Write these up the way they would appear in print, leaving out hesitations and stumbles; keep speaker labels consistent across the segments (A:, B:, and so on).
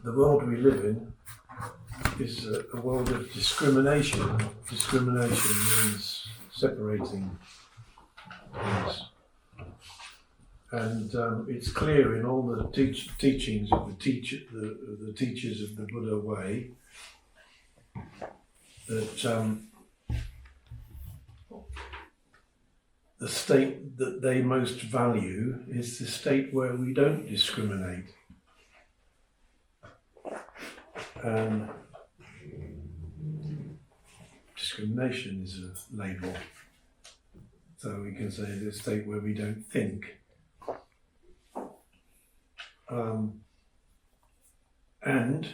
A: the world we live in is a world of discrimination. Discrimination means separating things. And it's clear in all the teachings of the teachers of the Buddha way that the state that they most value is the state where we don't discriminate. And discrimination is a label. So we can say the state where we don't think. And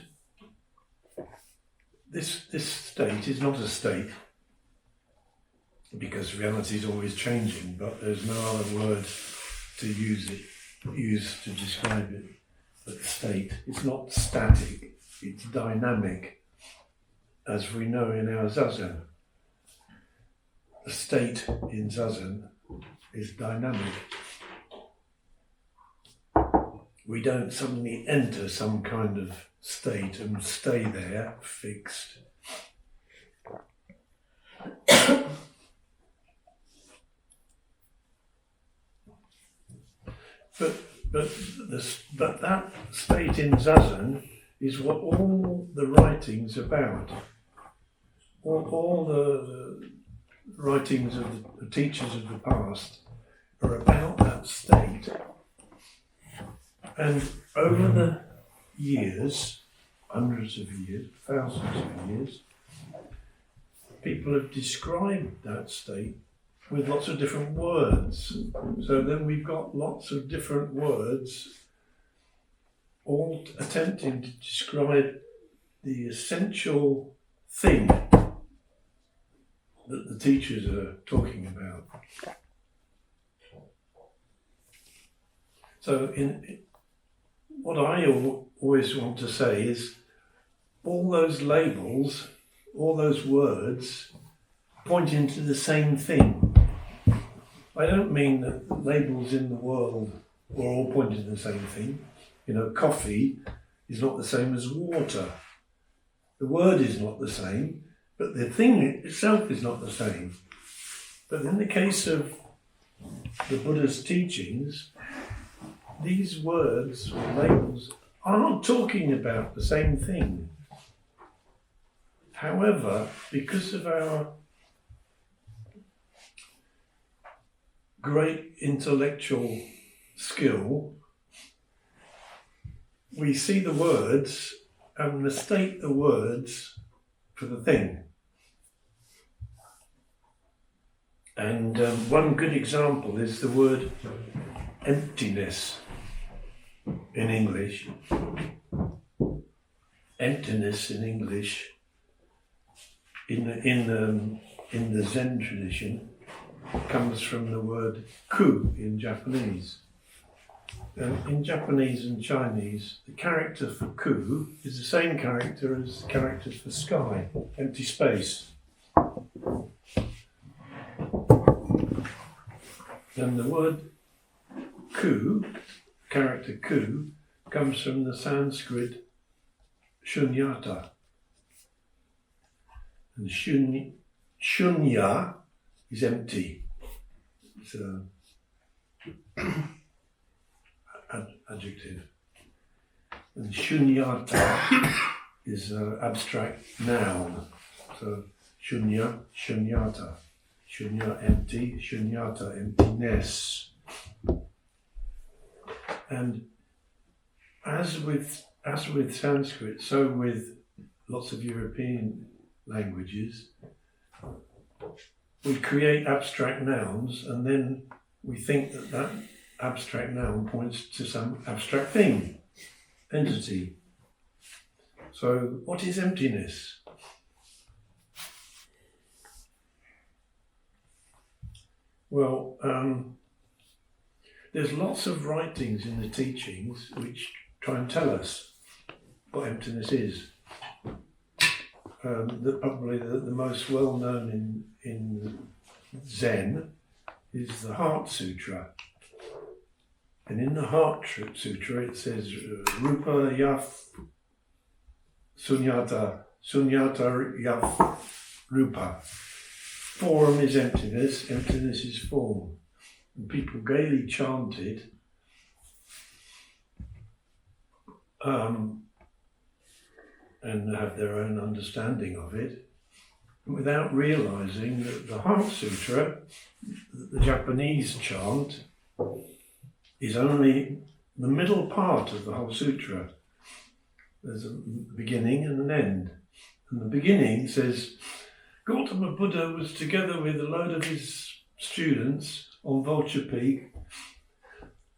A: this state is not a state, because reality is always changing, but there's no other word to use to describe it but state. It's not static, it's dynamic, as we know in our Zazen. The state in Zazen is dynamic. We don't suddenly enter some kind of state and stay there fixed. But that state in Zazen is what all the writings about. All the writings of the teachers of the past are about that state. And over the years, hundreds of years, thousands of years, people have described that state with lots of different words. So then we've got lots of different words all attempting to describe the essential thing that the teachers are talking about. So what I always want to say is all those labels, all those words pointing to the same thing. I don't mean that the labels in the world are all pointing to the same thing. You know, coffee is not the same as water. The word is not the same, but the thing itself is not the same. But in the case of the Buddha's teachings, these words or labels aren't talking about the same thing. However, because of our great intellectual skill, we see the words and mistake the words for the thing. And one good example is the word emptiness in English. Emptiness in English, in the Zen tradition, comes from the word ku in Japanese. In Japanese and Chinese, the character for ku is the same character as the character for sky, empty space. And the word ku, character ku, comes from the Sanskrit shunyata. And shunya is empty. It's an adjective. And shunyata is an abstract noun. So shunya, shunyata. Shunya, empty. Shunyata, emptiness. And as with Sanskrit, so with lots of European languages, we create abstract nouns and then we think that abstract noun points to some abstract thing, entity. So what is emptiness? Well, there's lots of writings in the teachings which try and tell us what emptiness is. Probably the most well known in Zen is the Heart Sutra. And in the Heart Sutra it says Rupa Yaf sunyata yav rupa. Form is emptiness, emptiness is form. And people gaily chanted and have their own understanding of it, without realizing that the Heart Sutra, the Japanese chant, is only the middle part of the whole sutra. There's a beginning and an end. And the beginning says, Gautama Buddha was together with a load of his students on Vulture Peak,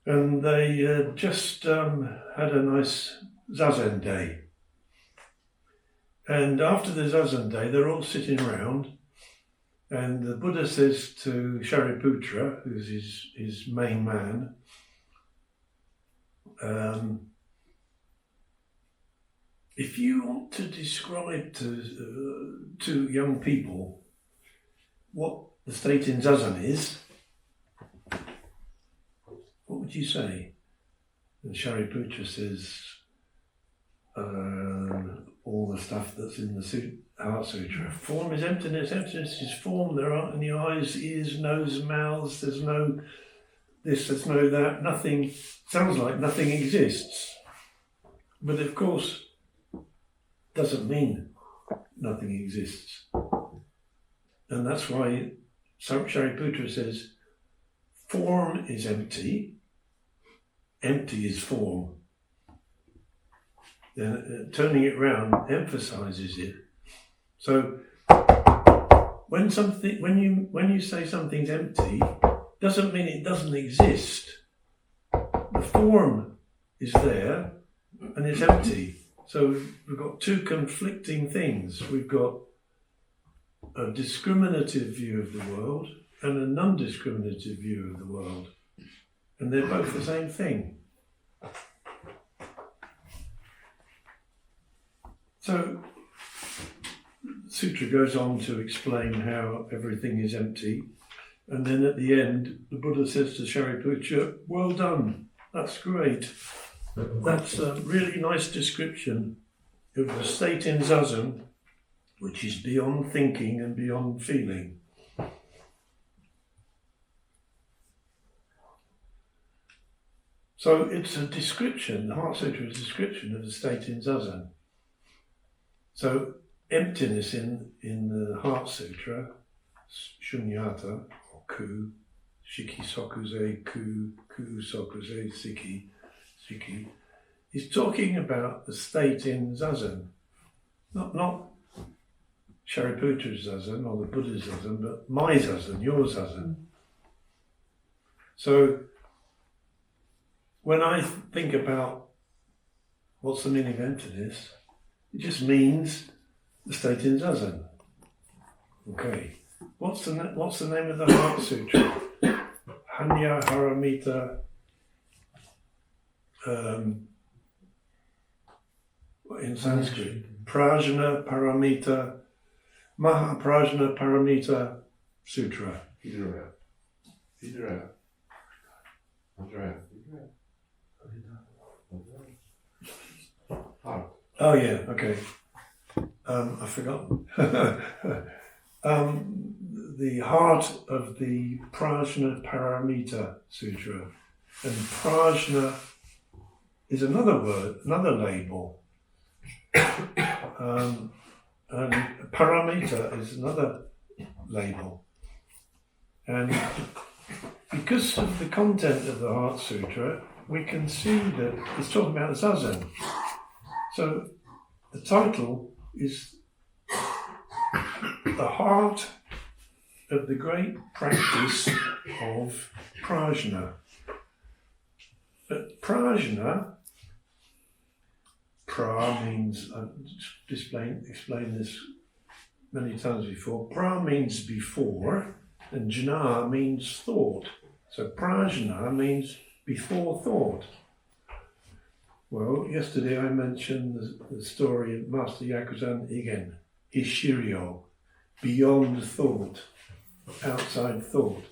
A: and they just had a nice Zazen day. And after the Zazen day, they're all sitting around, and the Buddha says to Shariputra, who's his main man, if you want to describe to young people what the state in Zazen is, what would you say? And Shariputra says, all the stuff that's in the Heart Sutra. Form is emptiness, emptiness is form. There aren't any eyes, ears, nose, mouths, there's no this, there's no that, nothing, sounds like nothing exists. But of course, doesn't mean nothing exists. And that's why Shariputra says, form is empty, empty is form. Then turning it round emphasizes it. So when you say something's empty, doesn't mean it doesn't exist. The form is there and it's empty. So we've got two conflicting things. We've got a discriminative view of the world and a non-discriminative view of the world. And they're both the same thing. So, the Sutra goes on to explain how everything is empty, and then at the end, the Buddha says to Shariputra, well done, that's great. That's a really nice description of the state in Zazen, which is beyond thinking and beyond feeling. So it's a description, the Heart Sutra is a description of the state in Zazen. So emptiness in the Heart Sutra, shunyata, or ku, shiki sokuze, ku sokuze, siki, is talking about the state in Zazen. Not Shariputra's Zazen or the Buddha's Zazen, but my Zazen, your Zazen. So when I think about what's the meaning of emptiness, it just means the state in Zazen. Okay. What's the name of the Heart Sutra? Hanya Haramita. In Sanskrit, Prajna Paramita, Maha Prajna Paramita Sutra. Oh yeah, okay. I forgot. The heart of the Prajna Paramita Sutra. And Prajna is another word, another label. And Paramita is another label. And because of the content of the Heart Sutra, we can see that it's talking about Zazen. So the title is the heart of the great practice of Prajna. But Prajna, pra means, I've explained this many times before, pra means before, and jna means thought. So Prajna means before thought. Well, yesterday I mentioned the story of Master Yakuzan Igen, Ishiryo, beyond thought, outside thought.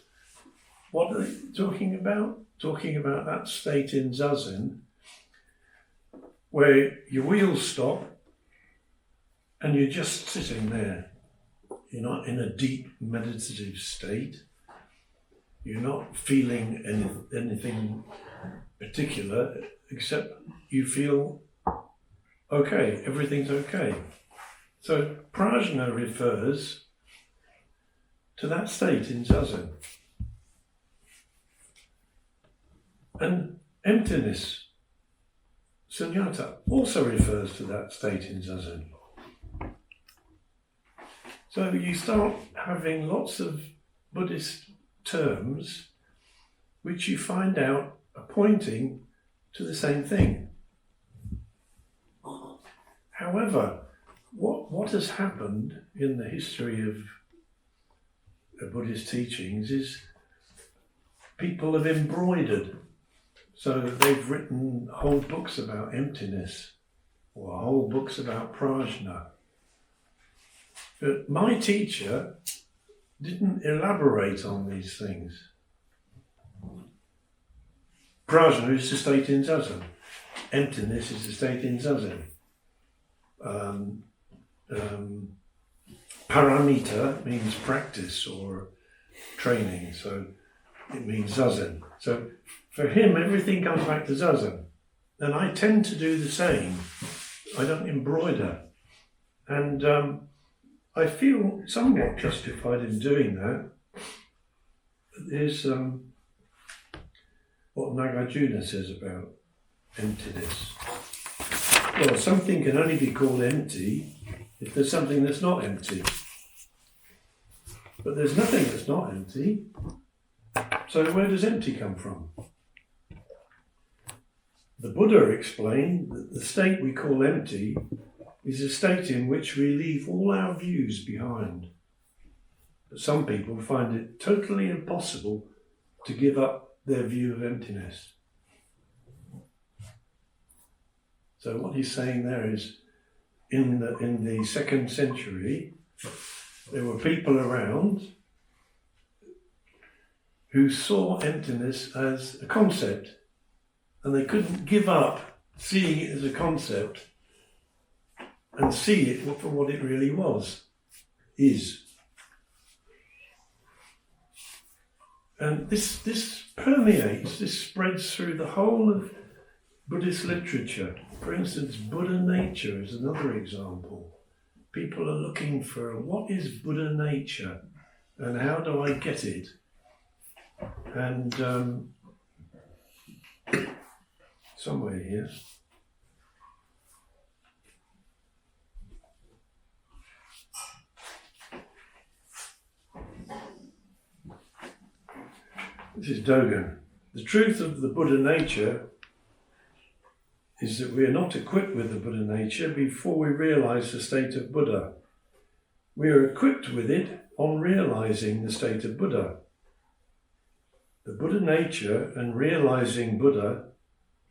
A: What are they talking about? Talking about that state in Zazen where your wheels stop and you're just sitting there. You're not in a deep meditative state. You're not feeling anything particular, except you feel okay, everything's okay. So prajna refers to that state in zazen. And emptiness, sunyata, also refers to that state in zazen. So you start having lots of Buddhist terms which you find out are pointing to the same thing. However, what has happened in the history of Buddhist teachings is people have embroidered. So they've written whole books about emptiness or whole books about prajna. But my teacher didn't elaborate on these things. Prajna is the state in zazen. Emptiness is the state in zazen. Paramita means practice or training, so it means zazen. So for him, everything comes back to zazen. And I tend to do the same. I don't embroider. And I feel somewhat justified in doing that. There's what Nagarjuna says about emptiness. Well, something can only be called empty if there's something that's not empty. But there's nothing that's not empty. So where does empty come from? The Buddha explained that the state we call empty is a state in which we leave all our views behind. But some people find it totally impossible to give up their view of emptiness. So what he's saying there is, in the 2nd century, there were people around who saw emptiness as a concept, and they couldn't give up seeing it as a concept and see it for what it really is. And this permeates, this spreads through the whole of Buddhist literature. For instance, Buddha nature is another example. People are looking for what is Buddha nature and how do I get it? And somewhere here. This is Dogen. The truth of the Buddha nature is that we are not equipped with the Buddha nature before we realize the state of Buddha. We are equipped with it on realizing the state of Buddha. The Buddha nature and realizing Buddha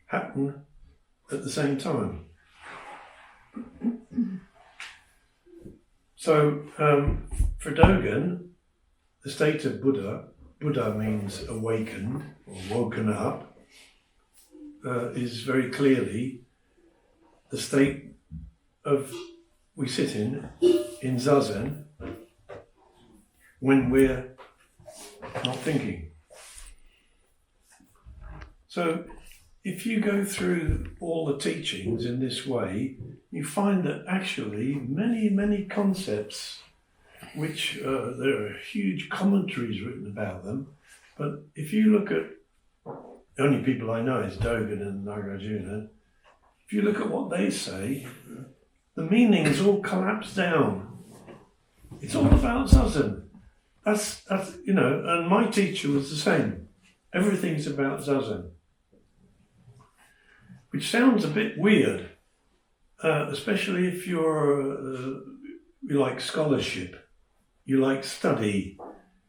A: happen at the same time. So, for Dogen, the state of Buddha means awakened or woken up, is very clearly the state of we sit in zazen when we're not thinking. So if you go through all the teachings in this way, you find that actually many concepts which there are huge commentaries written about them, but if you look at, the only people I know is Dogen and Nagarjuna, if you look at what they say, the meanings all collapse down. It's all about zazen. That's and my teacher was the same. Everything's about zazen. Which sounds a bit weird, especially if you like scholarship. You like study,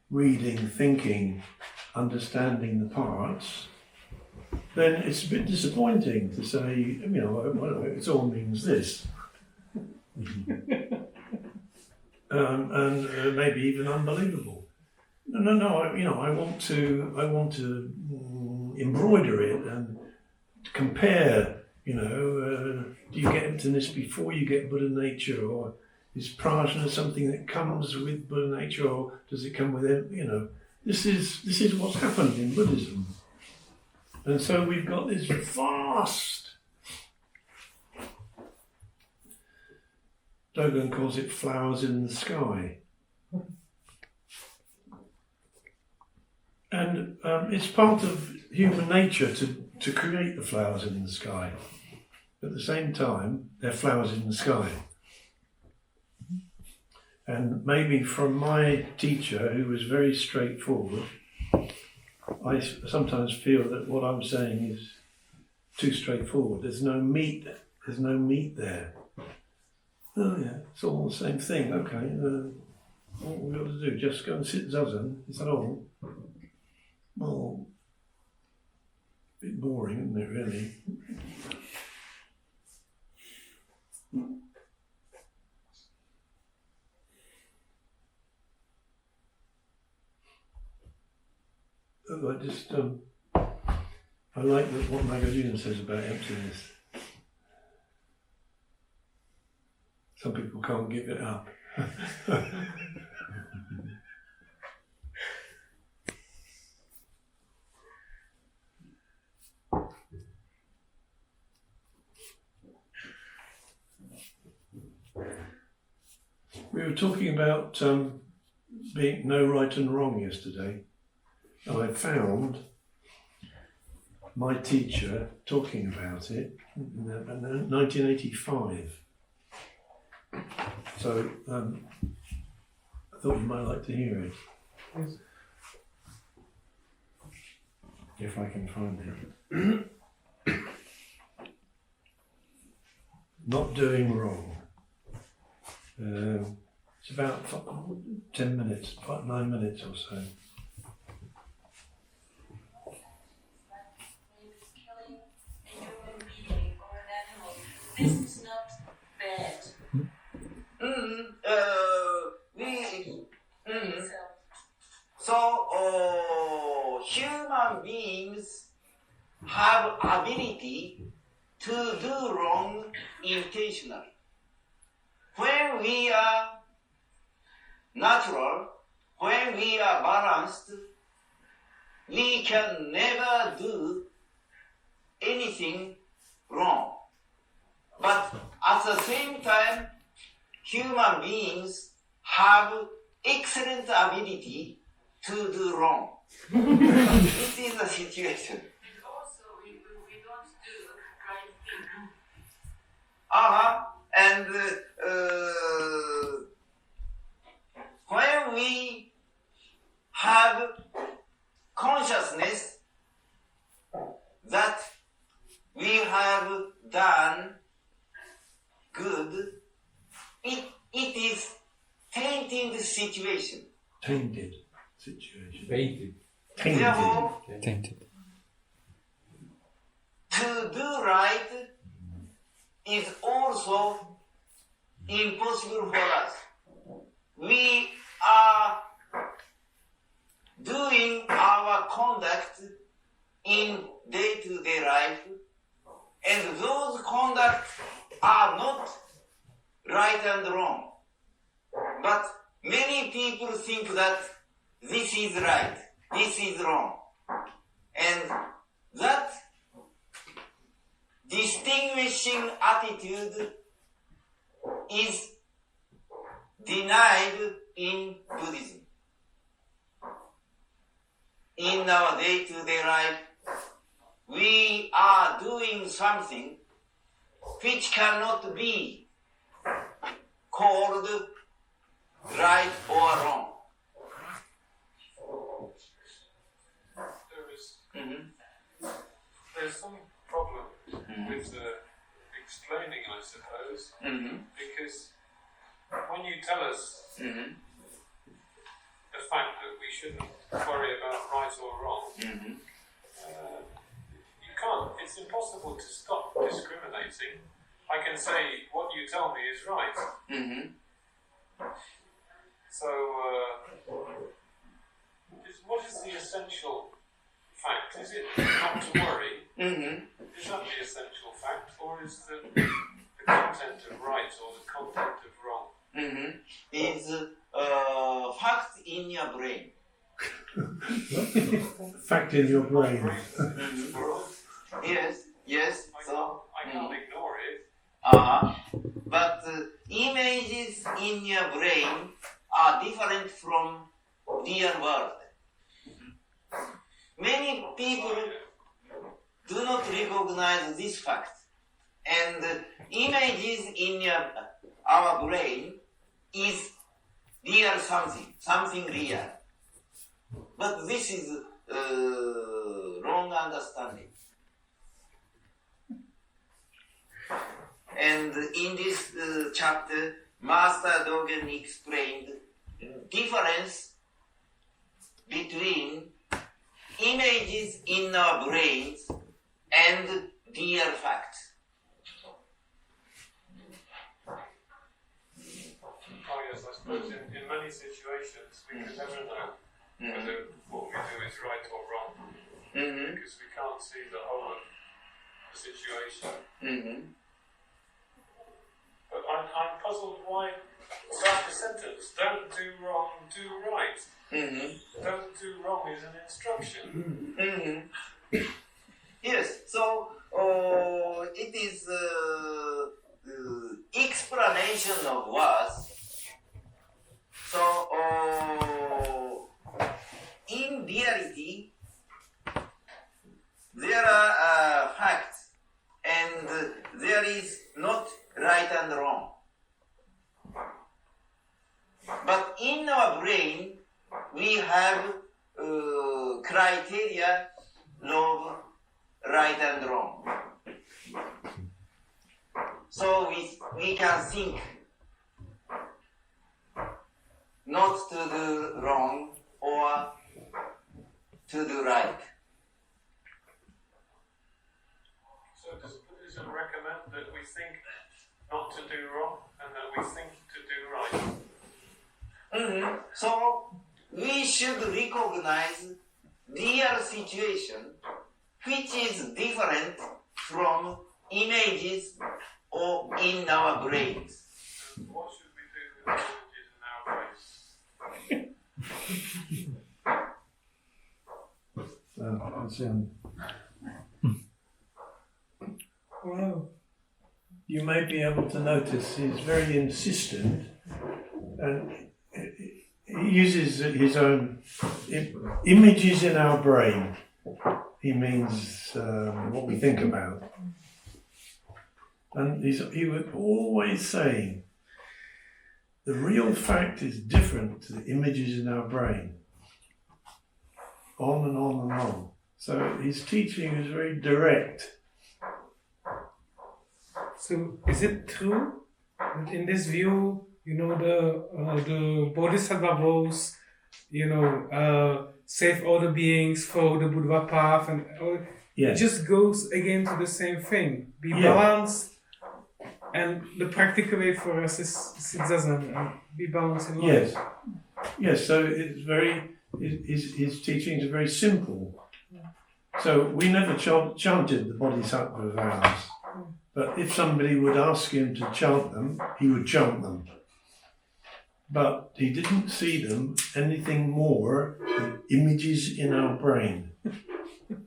A: reading, thinking, understanding the parts, then it's a bit disappointing to say, it all means this. And maybe even unbelievable. No, I want to embroider it and compare, do you get emptiness before you get Buddha nature, or Is prajna something that comes with Buddha nature, or does it come with it? You know, this is what's happened in Buddhism. And so we've got this vast, Dogen calls it flowers in the sky. And it's part of human nature to create the flowers in the sky. At the same time, they're flowers in the sky. And maybe from my teacher, who was very straightforward, I sometimes feel that what I'm saying is too straightforward. There's no meat there. Oh yeah, it's all the same thing. Okay, what we've got to do, just go and sit zazen. Is that all? Well, a bit boring, isn't it, really? I like what Nagarjuna says about emptiness. Some people can't give it up. We were talking about being no right and wrong yesterday, and I found my teacher talking about it in 1985. So I thought you might like to hear it. Yes. If I can find it. Not doing wrong. It's about 10 minutes, about 9 minutes or so.
B: This is not bad. So human beings have ability to do wrong intentionally. When we are natural, when we are balanced, we can never do anything wrong. But at the same time, human beings have excellent ability to do wrong. This is the situation.
C: And also, we don't do the right thing.
B: And when we have consciousness that we have done good, it is tainted situation.
A: Tainted situation.
D: Tainted.
B: Therefore,
D: Tainted.
B: to do right is also impossible for us. We are doing our conduct in day-to-day life, and those conducts are not right and wrong. But many people think that this is right, this is wrong. And that distinguishing attitude is denied in Buddhism. In our day-to-day life, we are doing something which cannot be called right or wrong.
E: There's some problem with explaining, I suppose, because when you tell us the fact that we shouldn't worry about right or wrong, you can't. It's impossible to stop discriminating. I can say what you tell me is right. So, what is the essential fact? Is it not to worry? Is that the essential fact, or is the content of right or the content of wrong?
B: is fact in your brain.
A: Fact in your brain.
B: Yes. So
E: I can't ignore it.
B: but images in your brain are different from real world. Many people do not recognize this fact, and images in our brain is real something real. But this is wrong understanding. And in this chapter, Master Dogen explained difference between images in our brains and real facts.
E: Oh yes, I suppose in many situations we can never know whether what we do is right or wrong, because we can't see the whole of the situation. But I'm puzzled why start the sentence, don't do wrong, do right. Don't do wrong is an instruction.
B: Yes, so it is explanation of words. So in reality, there are facts, and there is not right and wrong. But in our brain, we have criteria of right and wrong. So we can think not to do wrong or to do right.
E: So does Buddhism recommend that we think not to do wrong and that we think to do right?
B: So we should recognize real situation which is different from images or in our brains.
E: And what should we do with the images in our brains?
A: Well, you may be able to notice he's very insistent, and he uses his own images in our brain. He means what we think about. And he was always saying, the real fact is different to the images in our brain. On and on and on. So his teaching is very direct.
D: So is it true that in this view, the Bodhisattva vows, save all the beings, follow the Buddha path, and it just goes again to the same thing. Be balanced, and the practical way for us is Zazen, and be balanced in life.
A: Yes. So it's very. His teachings are very simple. So we never chanted the Bodhisattva vows, but if somebody would ask him to chant them, he would chant them. But he didn't see them anything more than images in our brain.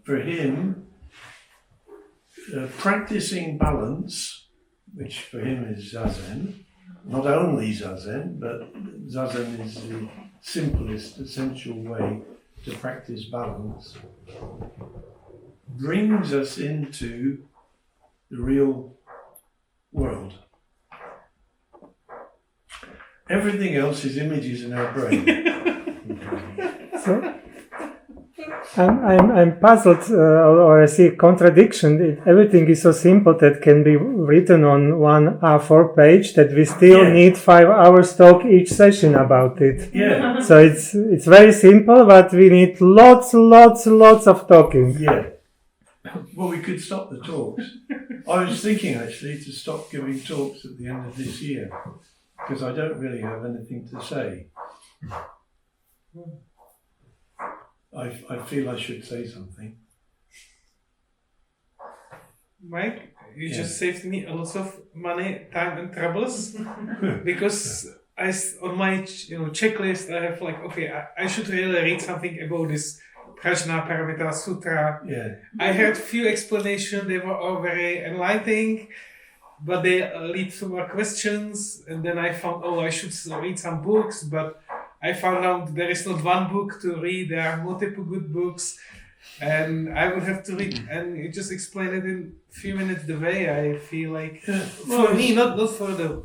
A: For him, practicing balance, which for him is Zazen, not only Zazen, but Zazen is the simplest, essential way to practice balance, brings us into the real world. Everything else is images in our brain.
F: So, I'm puzzled, or I see a contradiction. Everything is so simple that can be written on one A4 page that we still need 5 hours talk each session about it.
A: Yeah.
F: So it's very simple, but we need lots of talking.
A: Yeah. Well, we could stop the talks. I was thinking actually to stop giving talks at the end of this year because I don't really have anything to say. I feel I should say something.
D: Mike, you just saved me a lot of money, time, and troubles because on my checklist I have like, okay, I should really read something about this Prajna Paramita Sutra.
A: Yeah.
D: I heard few explanations, they were all very enlightening, but they lead to more questions. And then I found, I should read some books, but I found out there is not one book to read, there are multiple good books. And I would have to read, and you just explain it in a few minutes the way I feel like. For me, not for the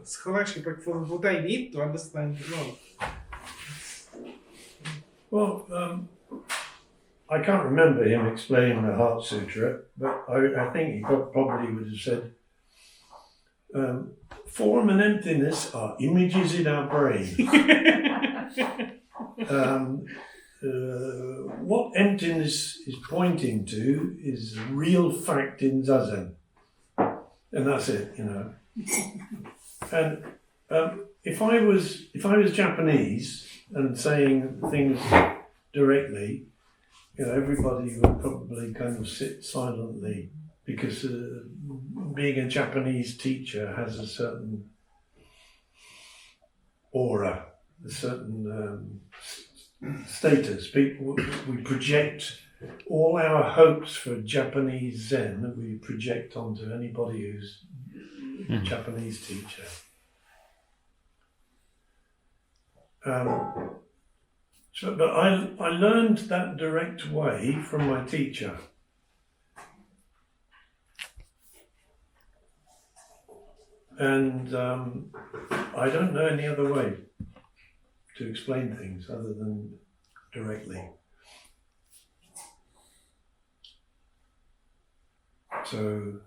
D: scholarship, but for what I need to understand.
A: Well, I can't remember him explaining the Heart Sutra, but I think he probably would have said, form and emptiness are images in our brain. What emptiness is pointing to is real fact in Zazen. And that's it, And if I was Japanese and saying things directly, everybody would probably kind of sit silently because being a Japanese teacher has a certain aura, a certain status. We project all our hopes for Japanese Zen, we project onto anybody who's a Japanese teacher. But I learned that direct way from my teacher. And I don't know any other way to explain things other than directly. So,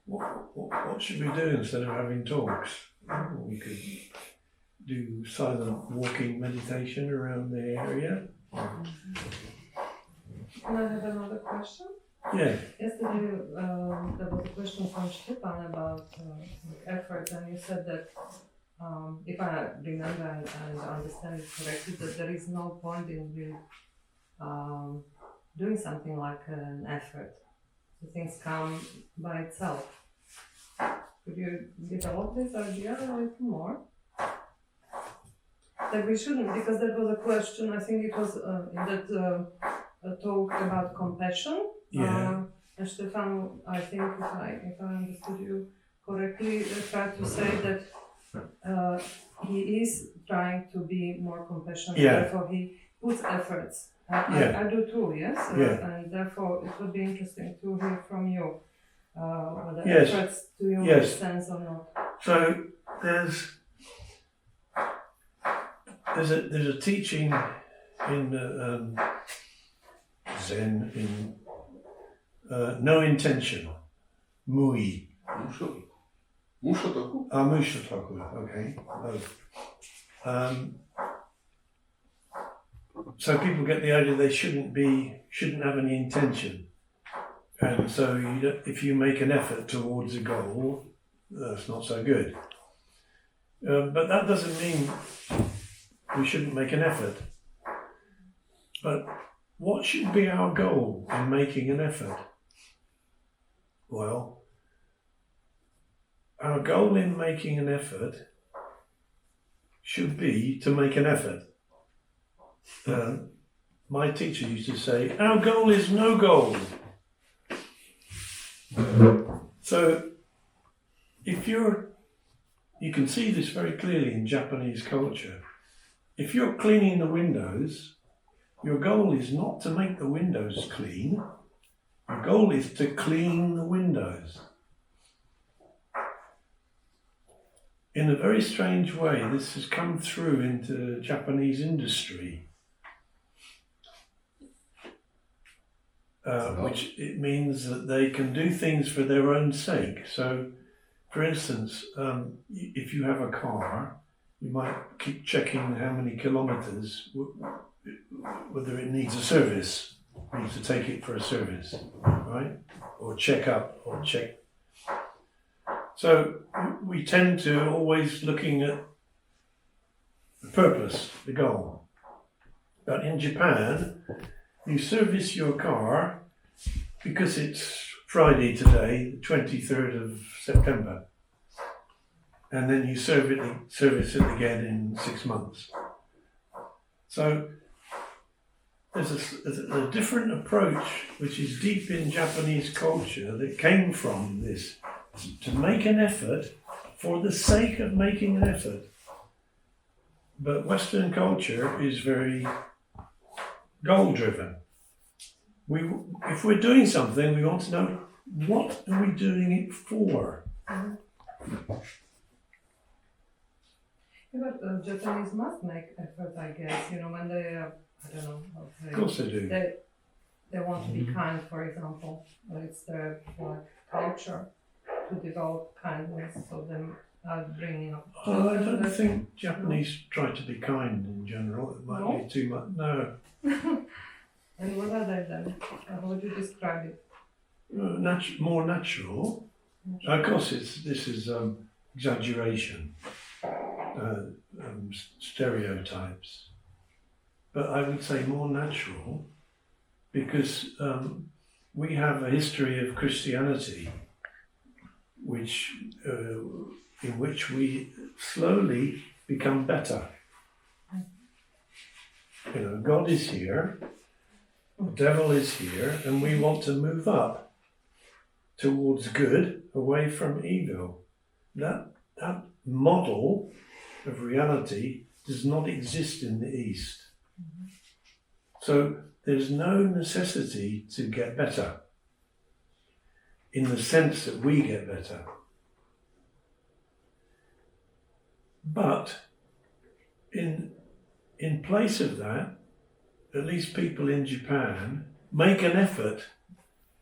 A: what should we do instead of having talks? We could do silent walking meditation around the area.
G: Can I have another question?
A: Yeah.
G: Yesterday there was a question from Stepan about effort, and you said that if I remember and understand it correctly, that there is no point in really doing something like an effort. So things come by itself. Could you develop this idea a little more? That we shouldn't, because that was a question, I think it was in that talk about compassion.
A: Yeah.
G: And Stefan, I think if I understood you correctly, tried to say that he is trying to be more compassionate, therefore he puts efforts. I do too, yes? And therefore it would be interesting to hear from you whether efforts do you make sense or not.
A: So there's a teaching in Zen in no intention, mui. Mushotoku, okay. So people get the idea they shouldn't have any intention, and so if you make an effort towards a goal, that's not so good. But that doesn't mean we shouldn't make an effort. But what should be our goal in making an effort? Well, our goal in making an effort should be to make an effort. My teacher used to say, our goal is no goal. So, you can see this very clearly in Japanese culture. If you're cleaning the windows, your goal is not to make the windows clean. Your goal is to clean the windows. In a very strange way, this has come through into Japanese industry. Which it means that they can do things for their own sake. So, for instance, if you have a car, you might keep checking how many kilometers, whether it needs a service. You need to take it for a service, right? Or check up, or check. So we tend to always looking at the purpose, the goal. But in Japan, you service your car because it's Friday today, the 23rd of September, and then you service it again in 6 months. So there's a different approach which is deep in Japanese culture that came from this, to make an effort for the sake of making an effort. But Western culture is very goal-driven. If we're doing something, we want to know, what are we doing it for?
G: Yeah, but Japanese must make effort, I guess. You know, when they, I don't know how to say.
A: Of course they do.
G: They want to be kind, for example. It's their culture to develop kindness, so them bringing up.
A: I don't think Japanese try to be kind in general. It might be too much. No.
G: And what are they then? How would you describe it?
A: More natural. Of course, this is exaggeration, stereotypes. But I would say more natural, because we have a history of Christianity, in which we slowly become better. You know, God is here, the devil is here, and we want to move up towards good, away from evil. That model of reality does not exist in the East. So there's no necessity to get better, in the sense that we get better. But in place of that, at least people in Japan make an effort,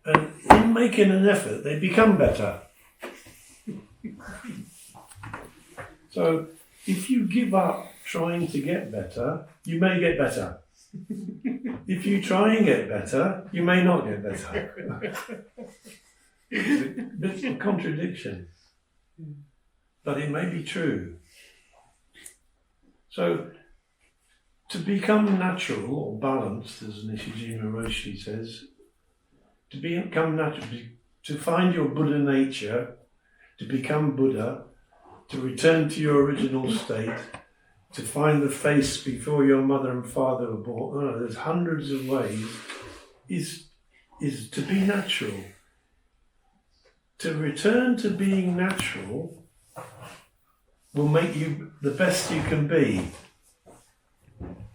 A: and in making an effort they become better. So if you give up trying to get better, you may get better. If you try and get better, you may not get better. It's a bit of a contradiction, but it may be true. So, to become natural or balanced, as Nishijima Roshi says, to become natural, to find your Buddha nature, to become Buddha, to return to your original state, to find the face before your mother and father were born, there's hundreds of ways, is to be natural. To return to being natural will make you the best you can be.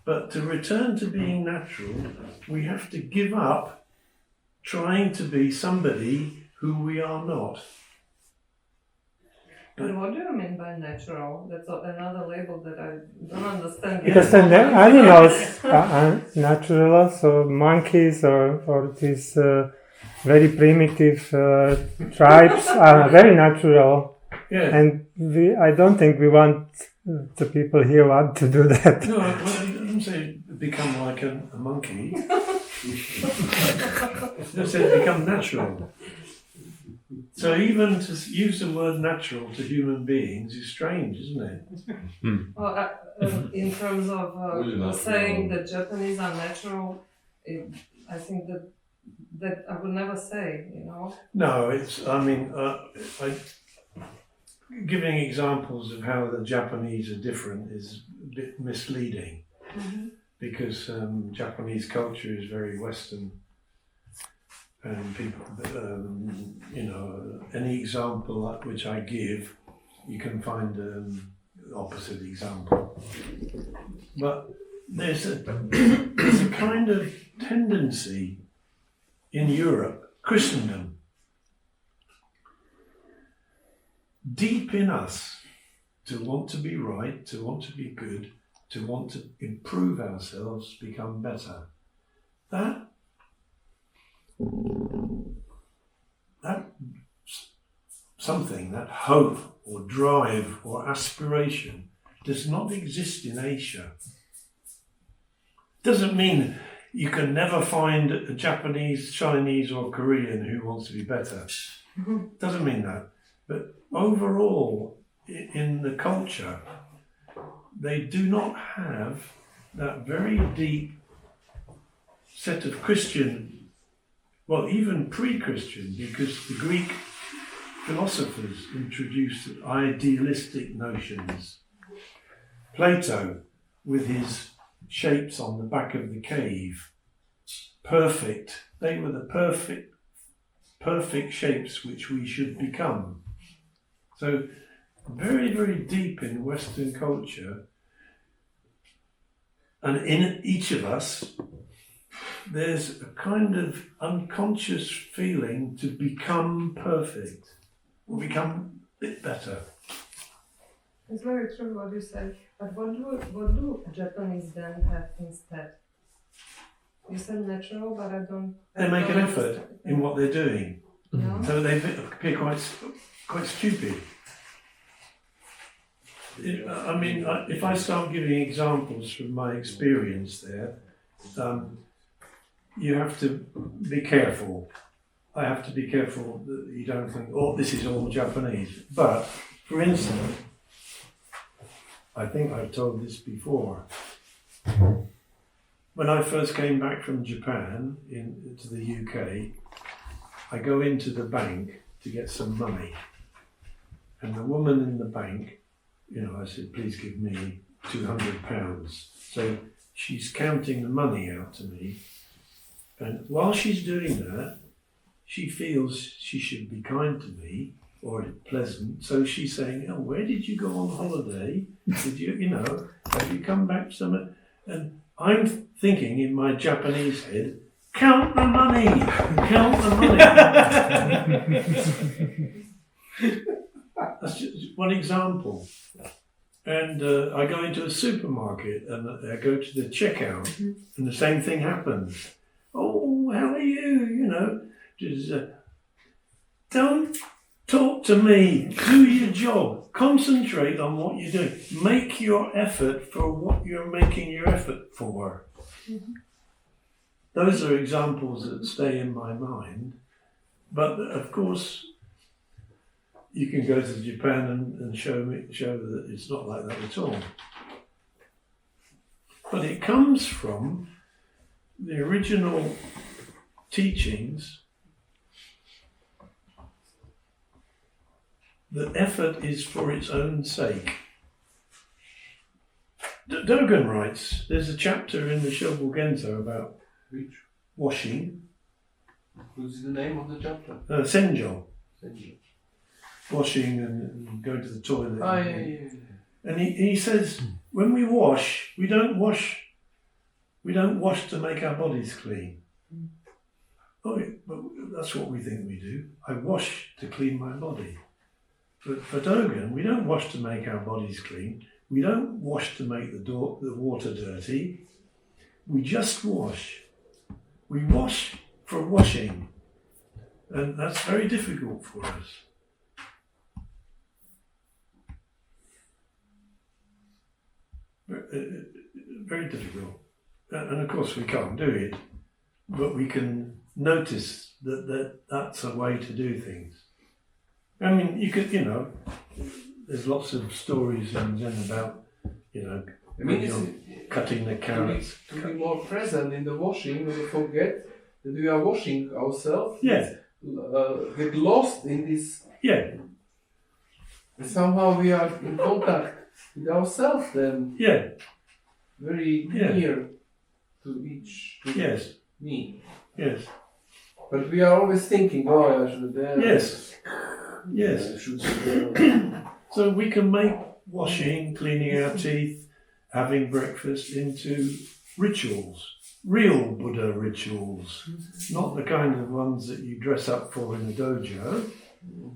A: But to return to being natural, we have to give up trying to be somebody who we are not.
G: But what do you mean by natural? That's another label that I don't understand.
F: Because the animals are natural, so monkeys or these very primitive tribes are very natural.
A: Yeah.
F: And I don't think we want the people here want to do that.
A: No, well, I didn't say become like a monkey. I said become natural. So even to use the word natural to human beings is strange, isn't it?
G: Well, in terms of saying that Japanese are natural, I think that I would never say, you know.
A: No, giving examples of how the Japanese are different is a bit misleading, because Japanese culture is very Western, and people, any example which I give, you can find an opposite example. But there's a kind of tendency in Europe, Christendom, deep in us, to want to be right, to want to be good, to want to improve ourselves, become better. That something, that hope or drive or aspiration does not exist in Asia. Doesn't mean you can never find a Japanese, Chinese or Korean who wants to be better. Doesn't mean that. But overall, in the culture, they do not have that very deep set of Christian well, even pre-Christian, because the Greek philosophers introduced idealistic notions. Plato, with his shapes on the back of the cave, perfect. They were the perfect shapes which we should become. So, very, very deep in Western culture, and in each of us, there's a kind of unconscious feeling to become perfect, or become a bit better.
G: It's very true what you said. But what do Japanese then have instead? You said natural, but I don't.
A: They make an effort in what they're doing,
G: Yeah.
A: so they appear quite stupid. I mean, if I start giving examples from my experience there, you have to be careful. I have to be careful that you don't think, oh, this is all Japanese. But, for instance, I think I've told this before. When I first came back from Japan to the UK, I go into the bank to get some money. And the woman in the bank, I said, please give me £200. So she's counting the money out to me. And while she's doing that, she feels she should be kind to me or pleasant. So she's saying, oh, where did you go on holiday? Did you, have you come back somewhere? And I'm thinking in my Japanese head, count the money, count the money. That's just one example. And I go into a supermarket and I go to the checkout and the same thing happens. Oh, how are you? Just, don't talk to me. Do your job. Concentrate on what you're doing. Make your effort for what you're making your effort for. Mm-hmm. Those are examples that stay in my mind. But of course, you can go to Japan and show that it's not like that at all. But it comes from the original teachings that effort is for its own sake. Dogen writes, there's a chapter in the Shobogenzo about washing.
H: What's the name of the chapter?
A: Senjo. Washing and going to the toilet.
H: Yeah.
A: And he says, when we wash, we don't wash to make our bodies clean. Oh, but that's what we think we do. I wash to clean my body. But for Dogen, we don't wash to make our bodies clean. We don't wash to make the water dirty. We just wash. We wash for washing. And that's very difficult for us. Very difficult. And of course we can't do it, but we can notice that's a way to do things. I mean, you could, there's lots of stories in Zen about, cutting the carrots.
H: To be more present in the washing, we forget that we are washing ourselves.
A: Yeah.
H: Get lost in this.
A: Yeah.
H: Somehow we are in contact with ourselves then.
A: Yeah.
H: Very near to each.
A: Yes.
H: Me.
A: Yes.
H: But we are always thinking, I should there.
A: Yes. Yes. So we can make washing, cleaning our teeth, having breakfast into rituals. Real Buddha rituals. Not the kind of ones that you dress up for in a dojo,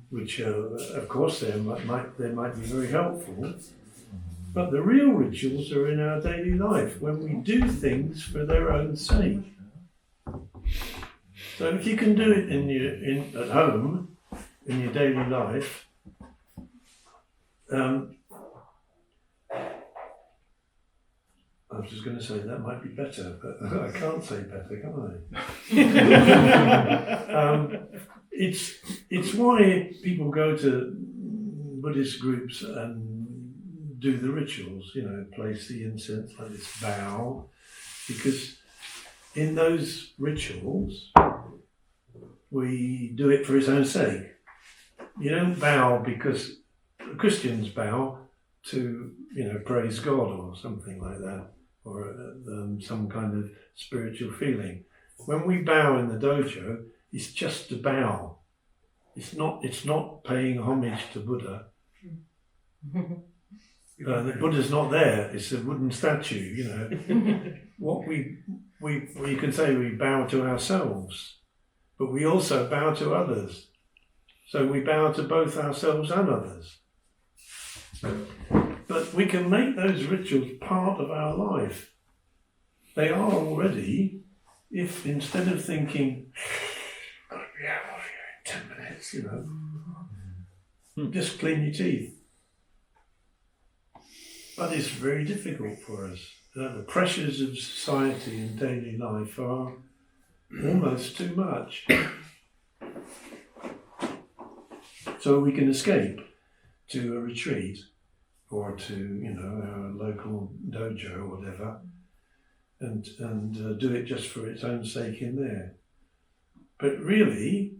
A: which of course they might be very helpful. But the real rituals are in our daily life, when we do things for their own sake. So if you can do it at home, in your daily life, I was just going to say that might be better, but I can't say better, can I? It's why people go to Buddhist groups and do the rituals, place the incense like this, bow, because in those rituals we do it for its own sake. You don't bow because Christians bow to, praise God or something like that, or some kind of spiritual feeling. When we bow in the dojo, it's just to bow. It's not paying homage to Buddha. The Buddha's not there. It's a wooden statue. What we can say we bow to ourselves, but we also bow to others. So we bow to both ourselves and others. But we can make those rituals part of our life. They are already, if instead of thinking, got to be out of here in 10 minutes, just clean your teeth. But it's very difficult for us. The pressures of society and daily life are almost too much. So we can escape to a retreat or to, our local dojo or whatever, and do it just for its own sake in there. But really,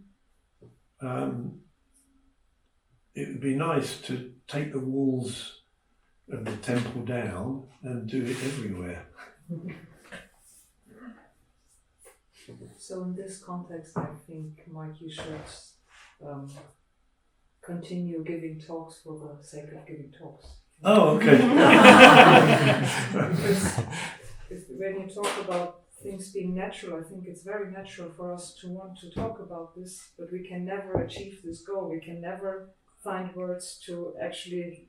A: it would be nice to take the walls of the temple down and do it everywhere.
G: So in this context, I think, Mike, you should continue giving talks for the sake of giving talks.
A: Oh, okay.
G: Because when you talk about things being natural, I think it's very natural for us to want to talk about this, but we can never achieve this goal. We can never find words to actually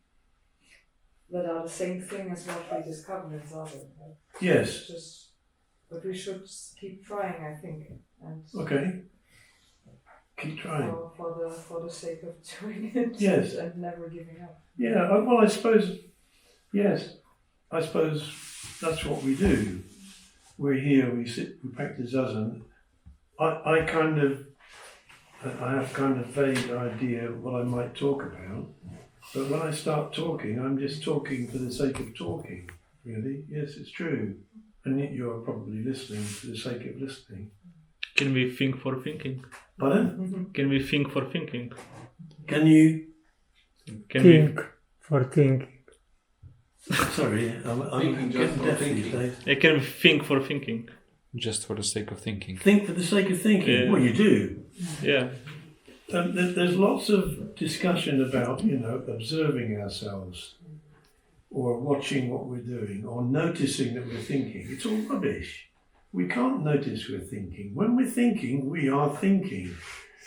G: that are the same thing as what we discover in Zazen. Right?
A: Yes.
G: But we should keep trying, I think. And
A: okay. Keep trying.
G: For the sake of doing it.
A: Yes.
G: And never giving up.
A: Yeah, well, I suppose that's what we do. We're here, we sit, we practice Zazen. I have kind of vague idea of what I might talk about, but when I start talking, I'm just talking for the sake of talking, really. Yes, it's true. And yet you're probably listening for the sake of listening.
I: Can we think for thinking?
A: Pardon?
I: Can we think for thinking?
A: Can you...
F: Think for thinking.
A: Sorry, I'm getting deaf these days.
I: I can think for thinking.
J: Just for the sake of thinking.
A: Think for the sake of thinking.
I: Yeah.
A: Well, you do.
I: Yeah.
A: There's lots of discussion about, observing ourselves or watching what we're doing or noticing that we're thinking. It's all rubbish. We can't notice we're thinking. When we're thinking, we are thinking.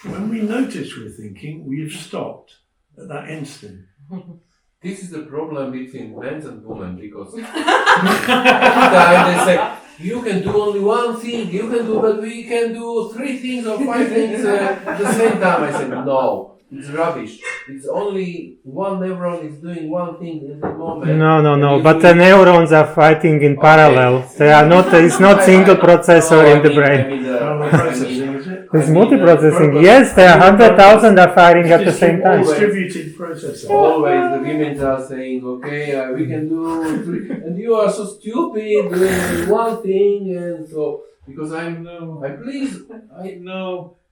A: When we notice we're thinking, we have stopped at that instant.
H: This is the problem between men and women, because every time they say, you can do only one thing, but we can do 3 things or 5 things at the same time. I said, no, it's rubbish. It's only one neuron is doing one thing at the moment.
F: No. But the neurons are fighting in parallel. They are not. It's not single processor in the brain. It's multiprocessing. Yes, there are 100,000 are firing at the same time.
A: Distributed processor.
H: Always the women are saying, okay, we can do 3, and you are so stupid doing one thing, and so because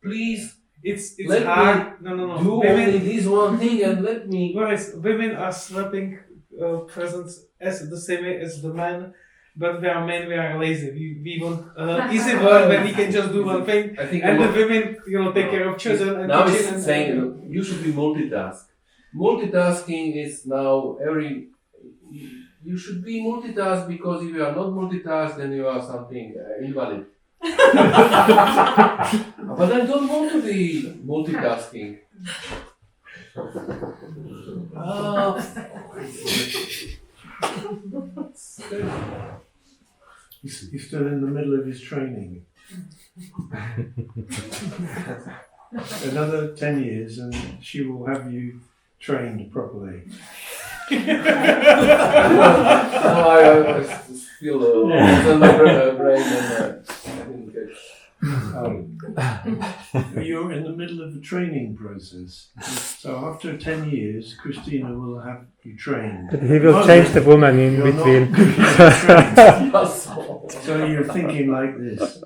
H: please.
D: It's
H: let
D: hard.
H: Me
D: No.
H: do only this one thing and let me.
D: Guys, women are swapping presents as the same way as the men, but we are men. We are lazy. We want easy work when we can just do one thing.
H: I think
D: and the women, take care of children and
H: now
D: kitchen.
H: it's saying you should be multitask. Multitasking is now you should be multitask, because if you are not multitask, then you are something invalid. But I don't want to be multitasking.
A: He's still in the middle of his training. Another 10 years and she will have you trained properly.
H: I feel in my brain and I didn't get.
A: You're in the middle of the training process. So after 10 years, Christina will have you trained.
F: But he will change the woman in between.
A: So you're thinking like this.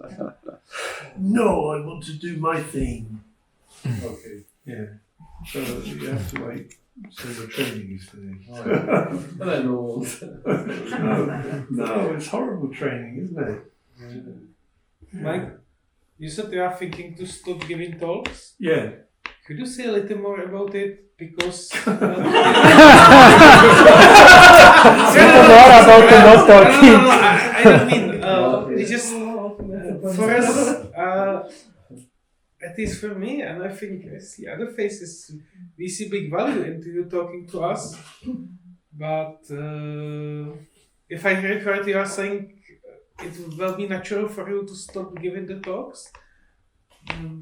A: no, I want to do my thing. Okay, yeah. So you have to wait. So the training is finished. No, it's horrible training, isn't it?
D: Mike, you said you are thinking to stop giving talks.
A: Yeah.
D: Could you say a little more about it? Because
F: More about the not talking.
D: I don't mean. It's just for us. At least for me, and I think I see other faces. We see big value into you talking to us. But if I heard correctly, you are saying it will be natural for you to stop giving the talks.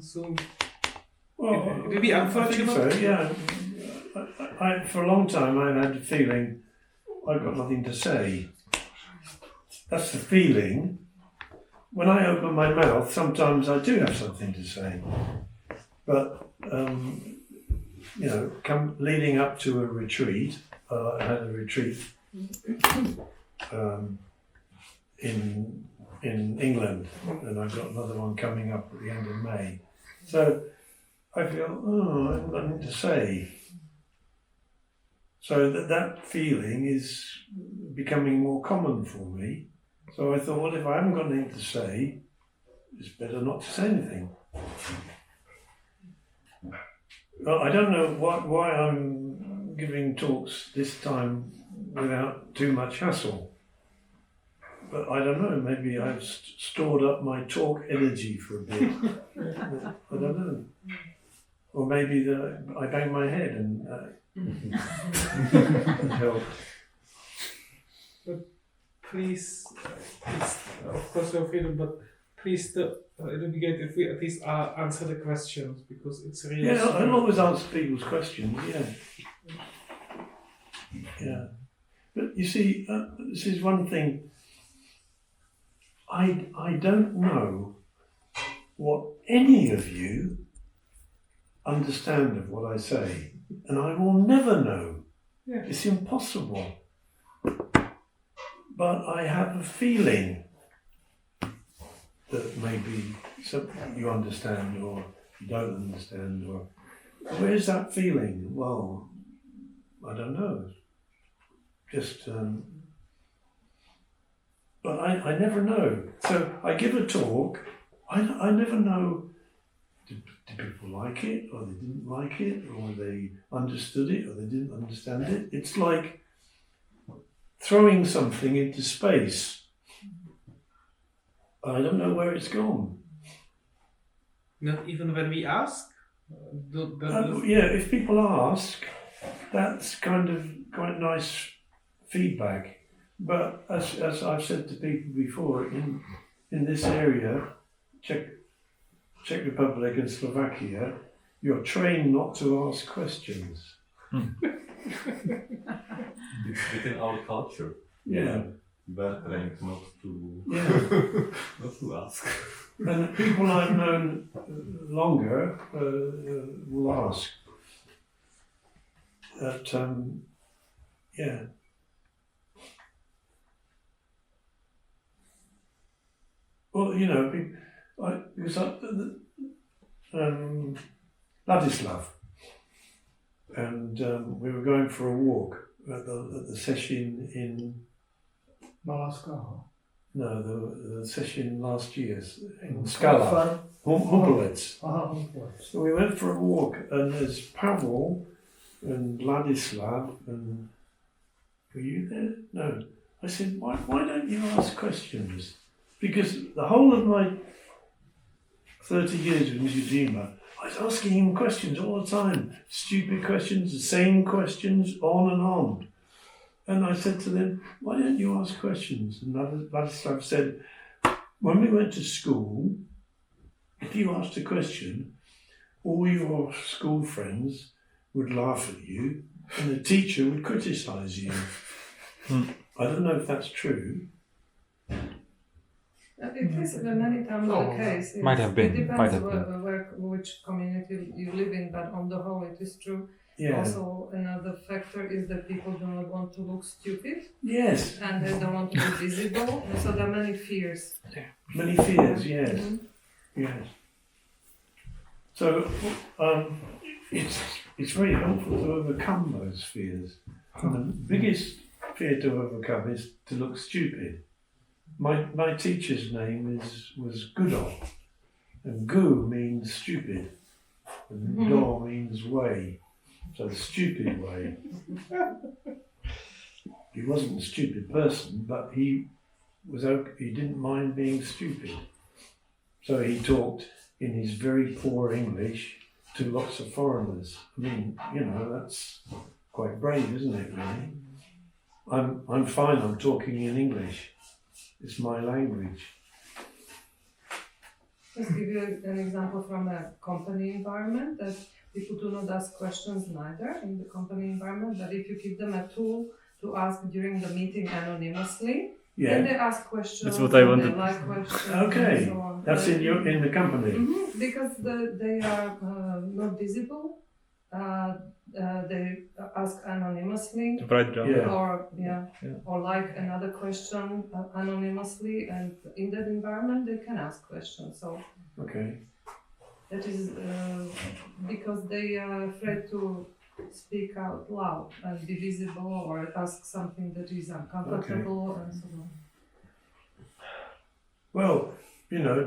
D: So
A: Well,
D: it will be unfortunate.
A: I think so, yeah. For a long time, I had the feeling I've got nothing to say. That's the feeling. When I open my mouth, sometimes I do have something to say. But, leading up to a retreat, I had a retreat in England, and I've got another one coming up at the end of May. So I feel, I haven't got anything to say. So that feeling is becoming more common for me. So I thought, well, if I haven't got anything to say, it's better not to say anything. Well, I don't know why I'm giving talks this time without too much hassle. But I don't know, maybe I've stored up my talk energy for a bit. I don't know. Or maybe I bang my head and help.
D: But please, it's of course your freedom, but please, it would be great if we at least answer the questions, because it's really...
A: Yeah, I always answer people's questions, yeah. Yeah. But you see, this is one thing. I don't know what any of you understand of what I say, and I will never know.
D: Yeah.
A: It's impossible. But I have a feeling that maybe something you understand or you don't understand, or where's that feeling? Well, I don't know. Just, but I never know. So I give a talk, I never know, did people like it, or they didn't like it, or they understood it, or they didn't understand it. It's like throwing something into space. I don't know where it's gone.
D: Not even when we ask?
A: Yeah, if people ask, that's kind of quite nice feedback. But as I've said to people before, in this area, Czech Republic and Slovakia, you're trained not to ask questions.
K: It's within our culture.
A: Yeah.
K: We are trained not to ask.
A: And people I've known longer will ask. That, yeah. Well, you know, because Ladislav, and we were going for a walk at the session in
L: Malaska.
A: No, the session last year in Skala, Humboldt. So we went for a walk, and there's Pavel and Ladislav, and were you there? No. I said, why don't you ask questions? Because the whole of my 30 years with Njujima, I was asking him questions all the time. Stupid questions, the same questions, on and on. And I said to them, why don't you ask questions? And Ladislav said, when we went to school, if you asked a question, all your school friends would laugh at you and the teacher would criticise you. I don't know if that's true.
G: It is many times the case.
J: Might have been.
G: It depends
J: Might have
G: which community you live in, but on the whole it is true.
A: Yeah.
G: Also, another factor is that people do not want to look stupid.
A: Yes.
G: And they don't want to be visible. So there are many fears.
A: Many fears, yes. Yes. So it's very helpful to overcome those fears. And the biggest fear to overcome is to look stupid. My teacher's name was Goodall, and Gu means stupid, and Do means way, so the stupid way. He wasn't a stupid person, but he didn't mind being stupid. So he talked in his very poor English to lots of foreigners. I mean, that's quite brave, isn't it, really? I'm fine, I'm talking in English. It's my language.
G: Let's give you an example from a company environment, that people do not ask questions neither in the company environment, but if you give them a tool to ask during the meeting anonymously, then they ask questions.
I: That's what I wanted.
G: They like questions.
A: Okay,
G: and so on.
A: that's in the company.
G: Because they are not visible. They ask anonymously,
I: Right, John.
G: or like another question anonymously, and in that environment they can ask questions. So that is because they are afraid to speak out loud and be visible or ask something that is uncomfortable and so on.
A: Well,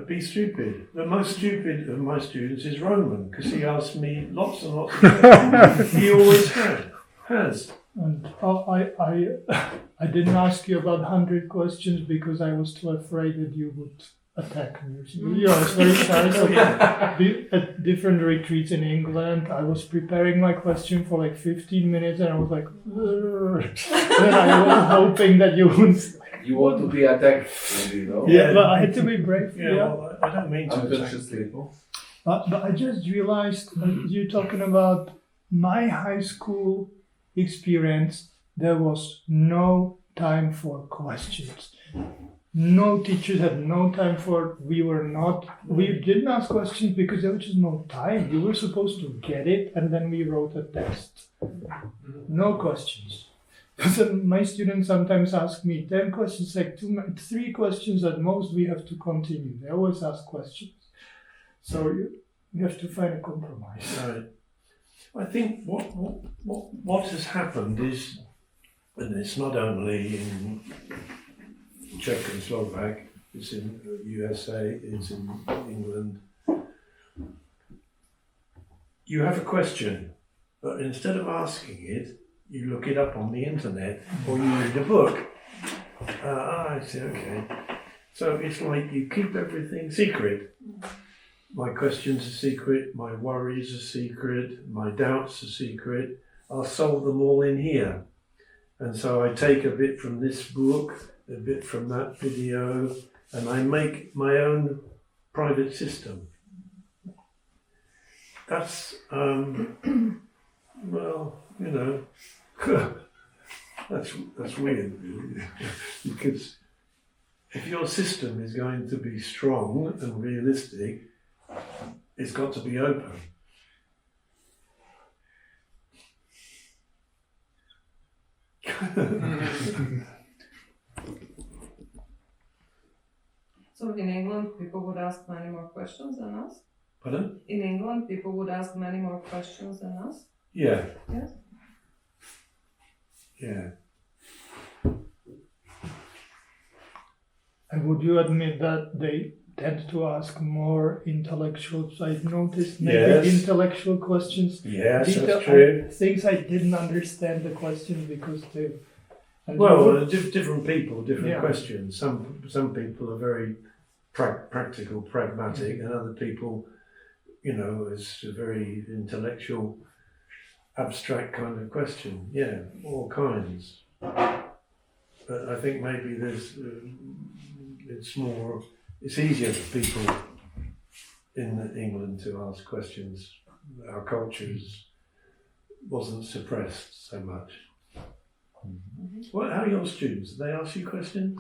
A: be stupid. The most stupid of my students is Roman, because he asked me lots and lots of questions. He always has.
L: And I didn't ask you about 100 questions because I was too afraid that you would attack me. I was very shy. So at different retreats in England, I was preparing my question for like 15 minutes, and I was like, then I was hoping that you wouldn't.
H: You want to be attacked,
L: Yeah, but I had to be brave.
A: Well, I don't mean to attack
H: people.
L: But I just realized you're talking about my high school experience. There was no time for questions. No teachers had no time for. We didn't ask questions because there was just no time. You were supposed to get it, and then we wrote a test. No questions. So my students sometimes ask me 10 questions, like 3 questions at most. We have to continue. They always ask questions, so you have to find a compromise.
A: Right. I think what has happened is, and it's not only in Czech and Slovak, it's in USA, it's in England. You have a question, but instead of asking it, you look it up on the internet or you read a book. I see, okay. So it's like you keep everything secret. My questions are secret, my worries are secret, my doubts are secret. I'll solve them all in here. And so I take a bit from this book, a bit from that video, and I make my own private system. That's, that's weird, really. Because if your system is going to be strong and realistic, it's got to be open.
G: So in England, people would ask many more questions than us?
A: Pardon?
G: In England, people would ask many more questions than us?
A: Yeah.
G: Yes?
A: Yeah.
L: And would you admit that they tend to ask more intellectual? I noticed maybe intellectual questions.
A: Yes, that's true.
L: Things I didn't understand the questions because they.
A: Different people, different questions. Some people are very practical, pragmatic, and other people, it's a very intellectual, abstract kind of question. Yeah, all kinds. But I think maybe it's easier for people in England to ask questions. Our cultures wasn't suppressed so much. Well, how are your students? Do they ask you questions?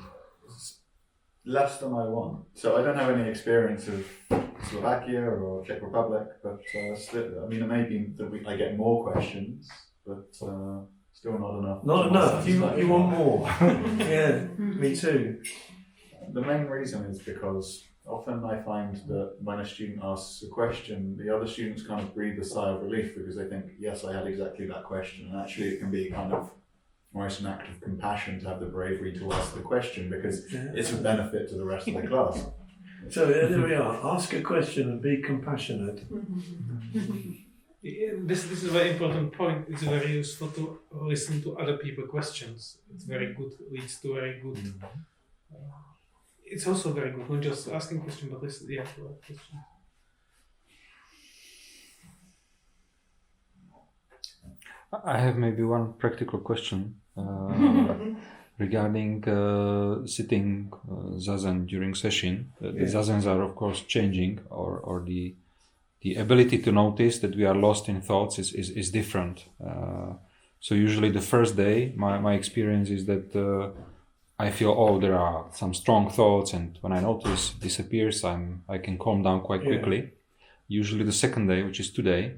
K: Less than I want. So I don't have any experience of Slovakia or Czech Republic, but still, I mean, it may be that I get more questions, but still not enough.
A: Not enough. You want more? Yeah, me too.
K: The main reason is because often I find that when a student asks a question, the other students kind of breathe a sigh of relief because they think, yes, I had exactly that question. And actually it can be kind of almost an act of compassion to have the bravery to ask the question because it's a benefit to the rest of the class.
A: So there we are. Ask a question and be compassionate.
D: This is a very important point. It's very useful to listen to other people's questions. It's very good, leads to very good. It's also very good, not just asking questions, but listen, to questions.
J: I have maybe one practical question regarding sitting zazen during session. The zazens are of course changing, or the ability to notice that we are lost in thoughts is different. So usually the first day, my experience is that I feel, there are some strong thoughts, and when I notice disappears, I can calm down quite quickly. Usually the second day, which is today,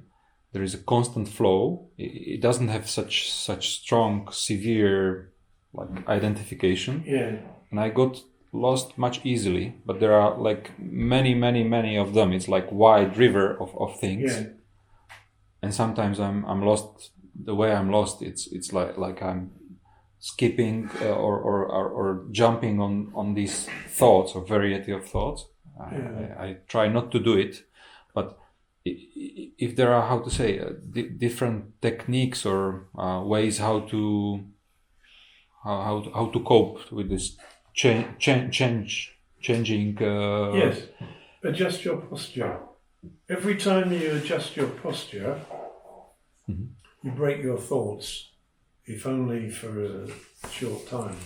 J: there is a constant flow. It doesn't have such strong, severe identification. And I got lost much easily, but there are many of them. It's like wide river of things. And sometimes I'm lost. The way I'm lost, it's like I'm skipping or jumping on these thoughts or variety of thoughts. I try not to do it, but if there are, how to say, different techniques or ways how to cope with this changing.
A: Yes, adjust your posture. Every time you adjust your posture, you break your thoughts, if only for a short time.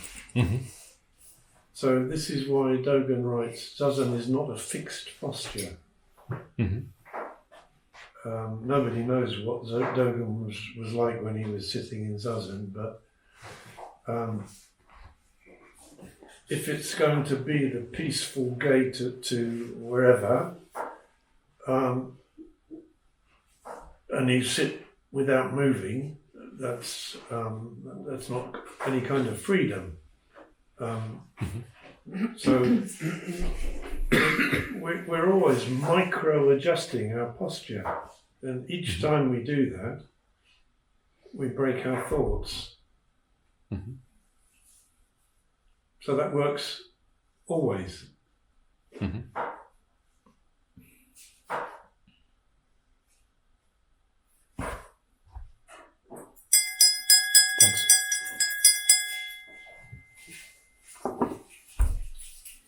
A: So this is why Dogen writes, Zazen is not a fixed posture. Nobody knows what Dogen was like when he was sitting in Zazen, but if it's going to be the peaceful gate to wherever, and you sit without moving, that's not any kind of freedom. So we're always micro-adjusting our posture, and each time we do that, we break our thoughts. So that works always.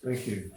A: Thank you.